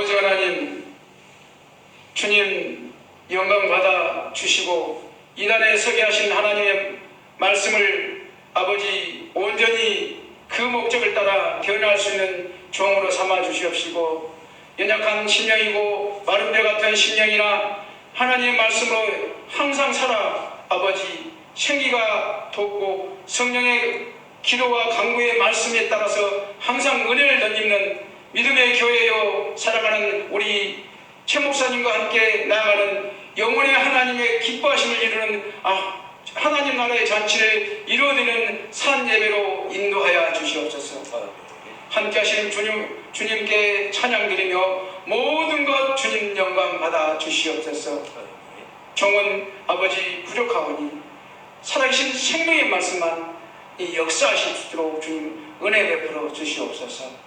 아버지 하나님, 주님 영광 받아 주시고 이 단에 서게 하신 하나님의 말씀을 아버지 온전히 그 목적을 따라 변화할 수 있는 종으로 삼아 주시옵시고, 연약한 심령이고 마른 뼈 같은 심령이나 하나님의 말씀으로 항상 살아 아버지 생기가 돋고 성령의 기도와 강구의 말씀에 따라서 항상 은혜를 덧입는 믿음의 교회요 사랑하는 우리 최 목사님과 함께 나아가는 영원의 하나님의 기뻐하심을 이루는 하나님 나라의 잔치를 이루어내는 산 예배로 인도하여 주시옵소서. 함께 하시는 주님께 찬양드리며 모든 것 주님 영광 받아 주시옵소서. 종은 아버지 부족하오니 살아계신 생명의 말씀만 이 역사하실 수 있도록 주님 은혜 베풀어 주시옵소서.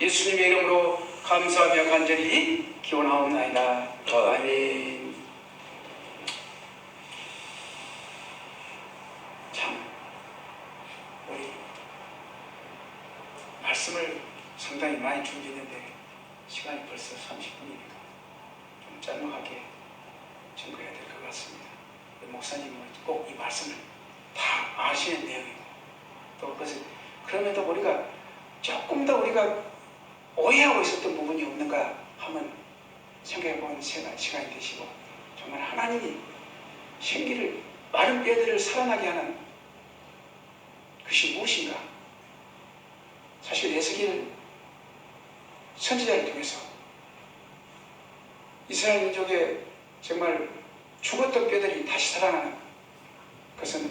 예수님의 이름으로 감사하며 간절히 기원하옵나이다. 아멘. 참 우리 말씀을 상당히 많이 준비했는데 시간이 벌써 30분이니까 좀 짤막하게 증거해야 될 것 같습니다. 목사님은 꼭 이 말씀을 다 아시는 내용이고 또 그럼에도 우리가 조금 더 우리가 오해하고 있었던 부분이 없는가 하면 생각해보는 시간이 되시고, 정말 하나님이 생기를 마른 뼈들을 살아나게 하는 그것이 무엇인가. 사실 에스겔 선지자를 통해서 이스라엘 민족의 정말 죽었던 뼈들이 다시 살아나는 것은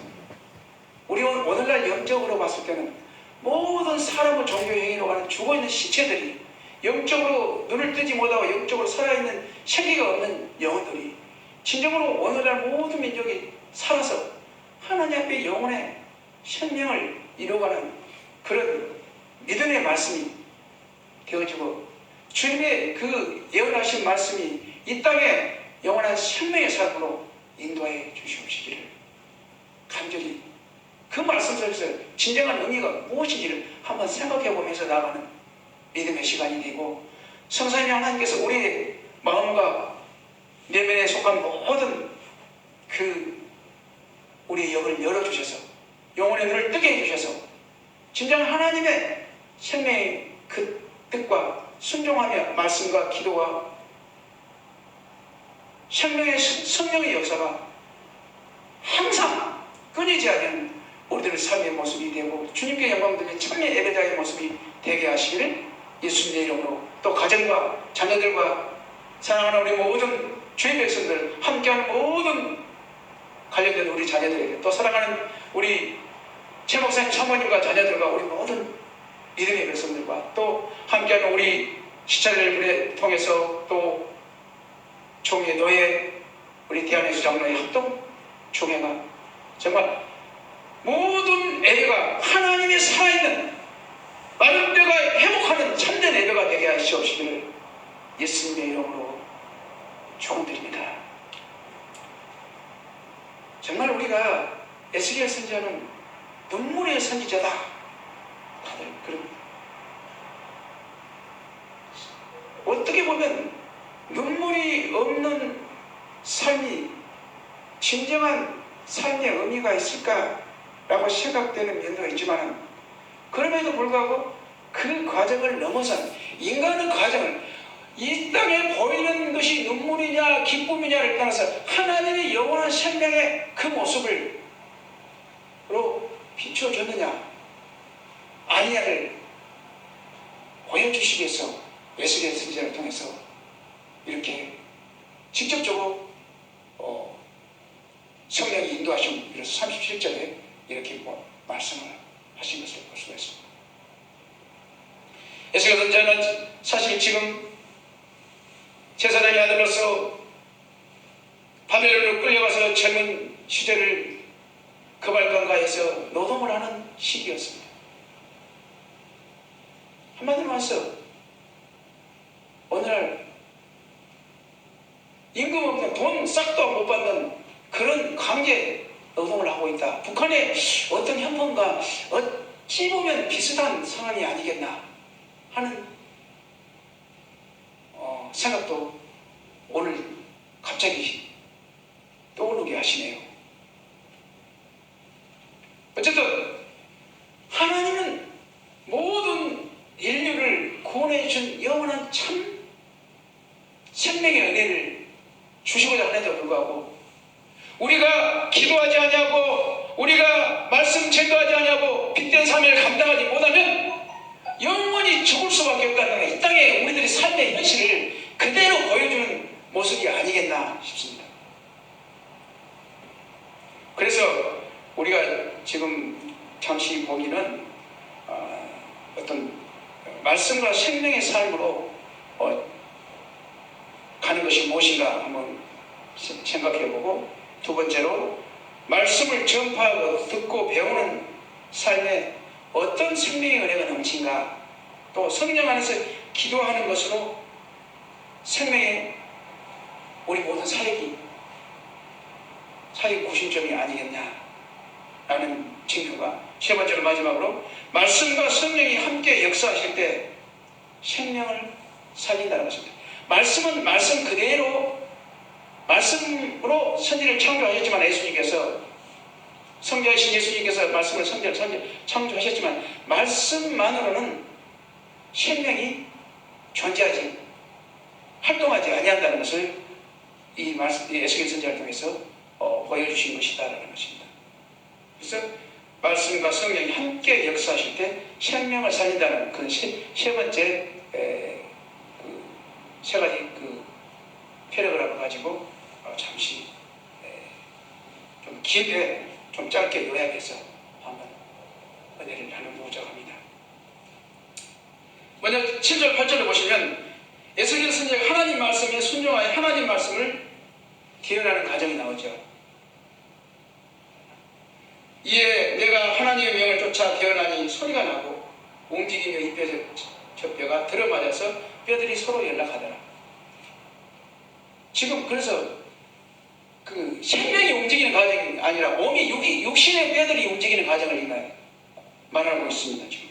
우리 오늘날 영적으로 봤을 때는 모든 사람의 종교 행위로 하는 죽어있는 시체들이 영적으로 눈을 뜨지 못하고 영적으로 살아있는 생기가 없는 영혼들이 진정으로 오늘날 모든 민족이 살아서 하나님 앞에 영혼의 생명을 이루어가는 그런 믿음의 말씀이 되어지고, 주님의 그 예언하신 말씀이 이 땅에 영원한 생명의 삶으로 인도해 주시옵시기를 간절히 그 말씀 속에서 진정한 의미가 무엇인지를 한번 생각해 보면서 나가는 믿음의 시간이 되고, 성삼위 하나님께서 우리의 마음과 내면에 속한 모든 우리의 영을 열어주셔서 영혼의 눈을 뜨게 해주셔서 진정 하나님의 생명의 그 뜻과 순종하며 말씀과 기도와 생명의 성령의 역사가 항상 끊이지 않는 우리들의 삶의 모습이 되고 주님께 영광 드리는 참여 예배자의 모습이 되게 하시기를 예수님의 이름으로, 또 가정과 자녀들과 사랑하는 우리 모든 주의 백성들, 함께하는 모든 관련된 우리 자녀들에게, 또 사랑하는 우리 최 목사님 사모님과 자녀들과 우리 모든 믿음의 백성들과, 또 함께하는 우리 시찰을 통해서 또 총회 노예 우리 대한예수 장로의 합동 총회가 정말 모든 예배가 하나님이 살아있는 마른 뼈가 회복하는 참된 예배가 되게 하시옵시기를 예수님의 이름으로 축원드립니다. 정말 우리가 에스겔 선지자는 눈물의 선지자다, 다들 그런, 어떻게 보면 눈물이 없는 삶이 진정한 삶의 의미가 있을까라고 생각되는 면도 있지만, 그럼에도 불구하고 그 과정을 넘어선 인간의 과정을, 이 땅에 보이는 것이 눈물이냐 기쁨이냐를 떠나서 하나님의 영원한 생명의 그 모습으로 비춰줬느냐 아니냐를 보여주시기 위해서 에스겔 선지자를 통해서 이렇게 직접적으로 성령이 인도하신, 그래서 37절에 이렇게 말씀을 하신 것을 볼 수가 있습니다. 에스겔 선지자는 사실 지금 제사장의 아들로서 바벨론으로 끌려가서 젊은 시절을 그발강가에서 노동을 하는 시기였습니다. 한마디로 말해서 오늘날 임금 없는, 돈 싹도 못 받는 그런 강제 노동을 하고 있다. 북한의 어떤 형편과 어찌 보면 비슷한 상황이 아니겠나 하는 생각도 오늘 갑자기 떠오르게 하시네요. 어쨌든 하나님은 모든 인류를 구원해 준 영원한 참 생명의 은혜를 주시고자 하는데도 불구하고 우리가 기도하지 아니하고 우리가 말씀 전도하지 아니하고 빚된 사명을 감당하지 못하면 영원히 죽을 수밖에 없다는 이 땅에 우리들의 삶의 현실을 그대로 보여주는 모습이 아니겠나 싶습니다. 그래서 우리가 지금 잠시 보기는 어떤 말씀과 생명의 삶으로 가는 것이 무엇인가 한번 생각해보고, 두 번째로 말씀을 전파하고 듣고 배우는 삶에 어떤 생명의 은혜가 넘친가, 또 성령 안에서 기도하는 것으로 생명의 우리 모든 사역이 구심점이 아니겠냐라는 증거가, 세 번째로 마지막으로 말씀과 성령이 함께 역사하실 때 생명을 살린다는 것입니다. 말씀은 말씀 그대로 말씀으로 선지를 창조하셨지만, 예수님께서 성자이신 예수님께서 말씀을 창조하셨지만 말씀만으로는 생명이 존재하지 활동하지 아니한다는 것을 이 에스겔 선지자를 통해서 보여주신 것이다라는 것입니다. 그래서 말씀과 성령이 함께 역사하실 때 생명을 살린다는 그 세 번째 세 가지 패러그래프를 가지고 잠시 좀 길게 좀 짧게 요약해서 한번 은혜를 나눠보고자 합니다. 먼저 7절 8절을 보시면 에스겔 선지자가 하나님 말씀에 순종하여 하나님 말씀을 대언하는 과정이 나오죠. 이에 내가 하나님의 명을 쫓아 대언하니 소리가 나고 움직이며 이 뼈 저 뼈가 들어맞아서 뼈들이 서로 연락하더라. 지금 그래서 그 생명이 움직이는 과정이 아니라 몸이 육신의 뼈들이 움직이는 과정을 말하고 있습니다. 지금.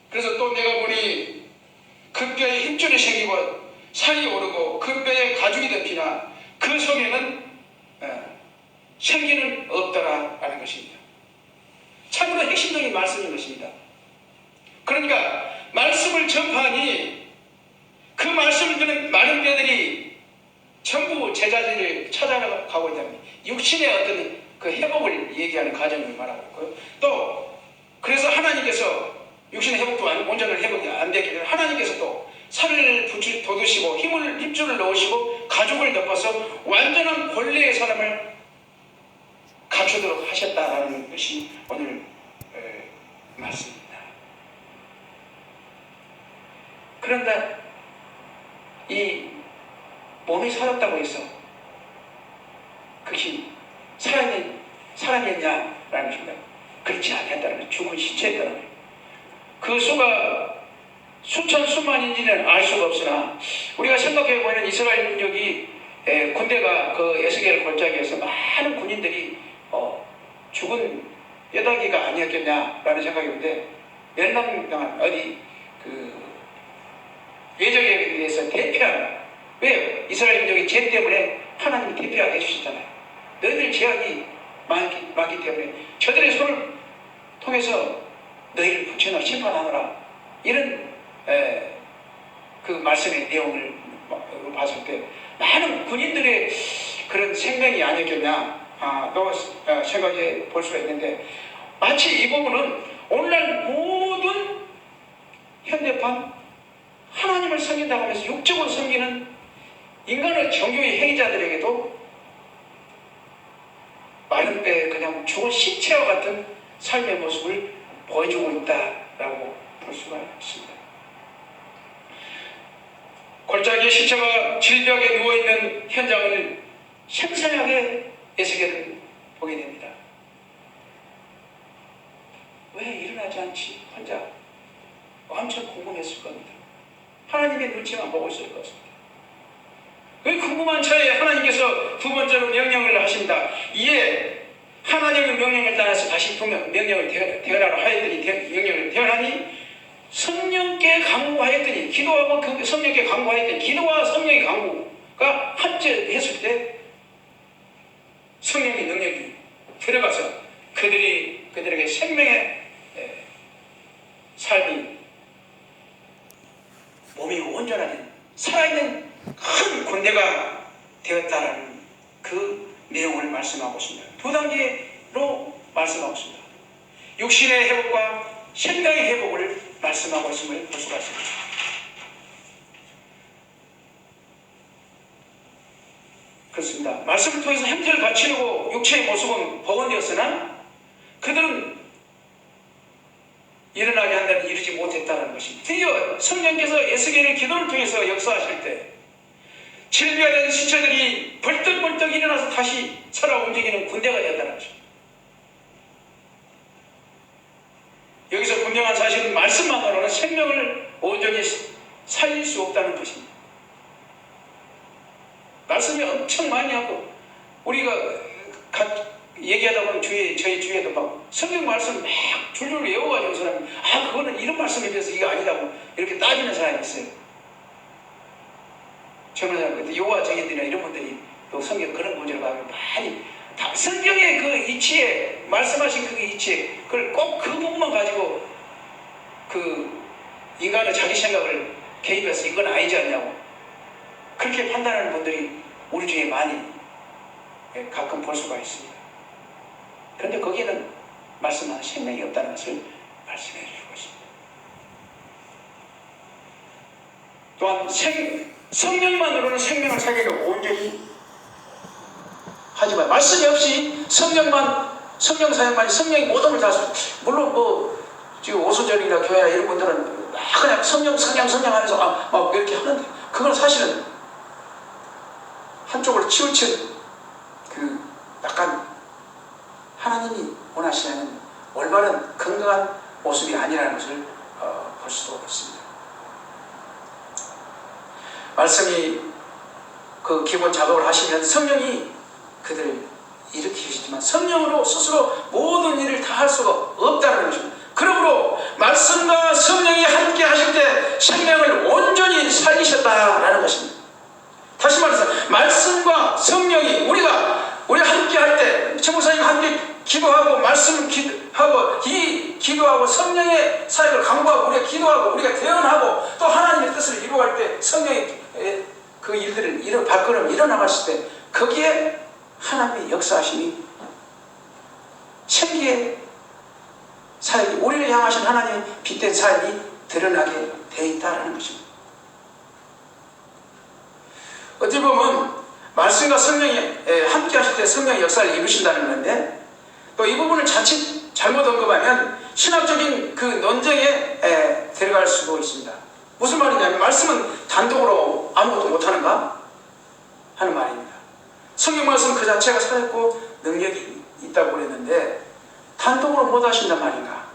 그래서 또 내가 보니 그 뼈에 힘줄이 생기고 살이 오르고 그 뼈에 가죽이 덮이나 그 속에는 생기는 없더라라는 것입니다. 참으로 핵심적인 말씀인 것입니다. 그러니까 말씀을 전파하니 그 말씀을 듣는 많은 뼈들이 전부 제자리를 찾아가고 있다는 육신의 어떤 그 회복을 얘기하는 과정을 말하고 있고요. 또 그래서 하나님께서 육신의 회복도 온전한 회복이 안 되기 때문에 하나님께서 또 살을 돋우시고 힘줄을 넣으시고 가죽을 덮어서 완전한 본래의 사람을 갖추도록 하셨다라는 것이 오늘 말씀입니다. 그런데 이 몸이 살았다고 해서 그것이 사람이었냐라는 것입니다. 그렇지 않았다는 거예요. 죽은 시체였다는 거예요. 그 수가 수천 수만인지는 알 수가 없으나 우리가 생각해보면 이스라엘 민족이 군대가 그 에스겔 골짜기에서 많은 군인들이 죽은 뼈다귀가 아니었겠냐라는 생각이었는데, 멸망당한 어디 외적에 의해서 대피하는, 왜요? 이스라엘 민족이 죄 때문에 하나님이 대피하게 해주셨잖아요. 너희들 죄악이 많기 때문에 저들의 손을 통해서 너희를 붙여넣어 심판하노라, 이런 그 말씀의 내용을 봤을 때 많은 군인들의 그런 생명이 아니었겠냐 또 생각해 볼 수가 있는데, 마치 이 부분은 오늘날 모든 현대판 하나님을 섬긴다고 하면서 육적으로 섬기는 인간의 종교의 행위자들에게도 마른 뼈에 그냥 죽은 시체와 같은 삶의 모습을 보여주고 있다라고 볼 수가 있습니다. 골짜기의 시체가 질벽에 누워있는 현장을 생생하게 에스겔은 보게 됩니다. 왜 일어나지 않지? 혼자 엄청 궁금했을 겁니다. 하나님의 눈치만 보고 있을 것입니다. 그 궁금한 차에 하나님께서 두 번째로 명령을 하십니다. 이에 하나님의 명령을 따라서 다시 명령을 대언하라 하였더니 명령을 대언하니 성령께 강구하였더니, 기도하고 그 성령께 강구하였더니, 기도와 성령의 강구가 합체했을 때 성령의 능력이 들어가서 그들에게 생명의 삶이, 몸이 온전하게 살아있는 큰 군대가 되었다는 그 내용을 말씀하고 있습니다. 두 단계로 말씀하고 있습니다. 육신의 회복과 생명의 회복을 말씀하고 있음을 볼 수가 있습니다. 그렇습니다. 말씀을 통해서 형태를 갖추려고 육체의 모습은 복원되었으나 그들은 일어나게 한다는 이르지 못했다는 것입니다. 드디어 성령께서 에스겔의 기도를 통해서 역사하실 때 질비하던 신체들이 벌떡벌떡 일어나서 다시 살아 움직이는 군대가 되었다는 것입니다. 여기서 분명한 사실은 말씀만으로는 생명을 온전히 살릴 수 없다는 것입니다. 말씀이 엄청 많이 하고 우리가 얘기하다 보면 저희 주위에도 막 성경 말씀 막 줄줄 외워가지고 사람이 그거는 이런 말씀에 비해서 이게 아니라고 이렇게 따지는 사람이 있어요. 젊은 사람들, 요와 정인들이나 이런 분들이 또 성경 그런 문제를 가지고 많이 성경의 그 이치에 말씀하신 그 이치에 그걸 꼭 그 부분만 가지고 그 인간의 자기 생각을 개입해서 이건 아니지 않냐고 그렇게 판단하는 분들이 우리 중에 많이 가끔 볼 수가 있습니다. 그런데 거기에는 말씀하는 생명이 없다는 것을 말씀해 주고 있습니다. 또한 성령만으로는 생명을 살기를 온전히 하지만 말씀이 없이 성령 사역만이 성령이 모든 걸 다 물론 지금 오순절이나 교회나 이런 분들은 그냥 성령 하면서 막 이렇게 하는데 그건 사실은 한쪽으로 치우친 약간 하나님이 원하시는 올바른 건강한 모습이 아니라는 것을 볼 수도 있습니다. 말씀이 그 기본 작업을 하시면 성령이 그들을 일으키시지만 성령으로 스스로 모든 일을 다 할 수가 없다는 것입니다. 그러므로 말씀과 성령이 함께 하실 때 생명을 온전히 살리셨다라는 것입니다. 다시 말해서 말씀과 성령이 우리가 함께 할 때 최목사님과 함께 기도하고 말씀 기도하고 기도하고 성령의 사역을 강구하고 우리가 기도하고 우리가 대언하고 또 하나님의 뜻을 이루어갈 때 성령이 그 일들을 발걸음 일어나갔을 때 거기에 하나님의 역사하심이 생기의 사역이 우리를 향하신 하나님의 빛된 사역이 드러나게 되어 있다는 것입니다. 어떻게 보면 말씀과 성령이 함께 하실 때 성령의 역사를 이루신다는 건데 또 이 부분을 자칫 잘못 언급하면 신학적인 그 논쟁에 들어갈 수도 있습니다. 무슨 말이냐면 말씀은 단독으로 아무것도 못하는가? 하는 말입니다. 성경 말씀 그 자체가 살았고 능력이 있다고 그랬는데 단독으로 못 하신단 말인가?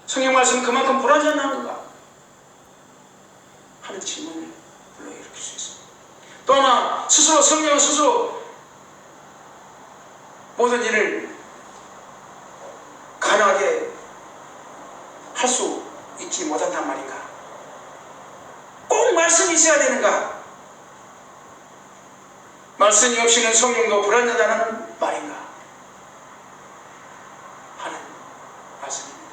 성경 말씀 그만큼 불하지 않는가? 하는 질문을 불러일으킬 수 있습니다. 또 하나 성령은 스스로 모든 일을 가능하게 할 수 있지 못한단 말인가? 꼭 말씀이 있어야 되는가? 말씀이 없이는 성령도 불안하다는 말인가? 하는 말씀입니다.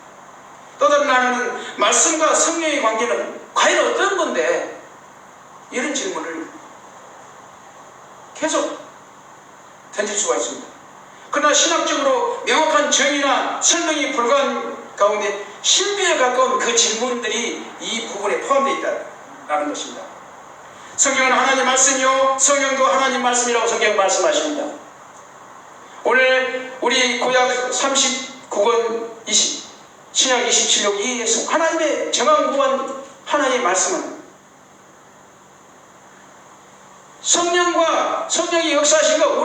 또 다른 하나는 말씀과 성령의 관계는 과연 어떤 건데? 이런 질문을 계속 던질 수가 있습니다. 그러나 신학적으로 명확한 정의나 설명이 불가한 가운데 신비에 가까운 그 질문들이 이 부분에 포함되어 있다는 것입니다. 성경은 하나님 말씀이요 성령도 하나님 말씀이라고 성경 말씀하십니다. 오늘 우리 구약 39권 신약 27쪽 이 하나님의 정황구한 하나님의 말씀은 성령이 역사하신 거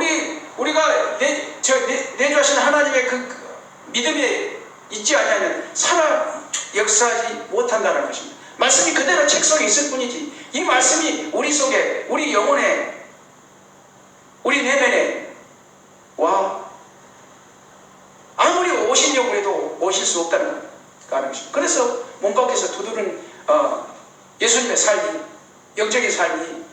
우리가 내주하신 하나님의 그 믿음에 있지 않냐면 살아 역사하지 못한다는 것입니다. 말씀이 그대로 책 속에 있을 뿐이지 이 말씀이 우리 속에 우리 영혼에 우리 내면에 아무리 오시려고 해도 오실 수 없다는 있다는 것입니다. 그래서 몸 밖에서 두드는 예수님의 삶이, 영적인 삶이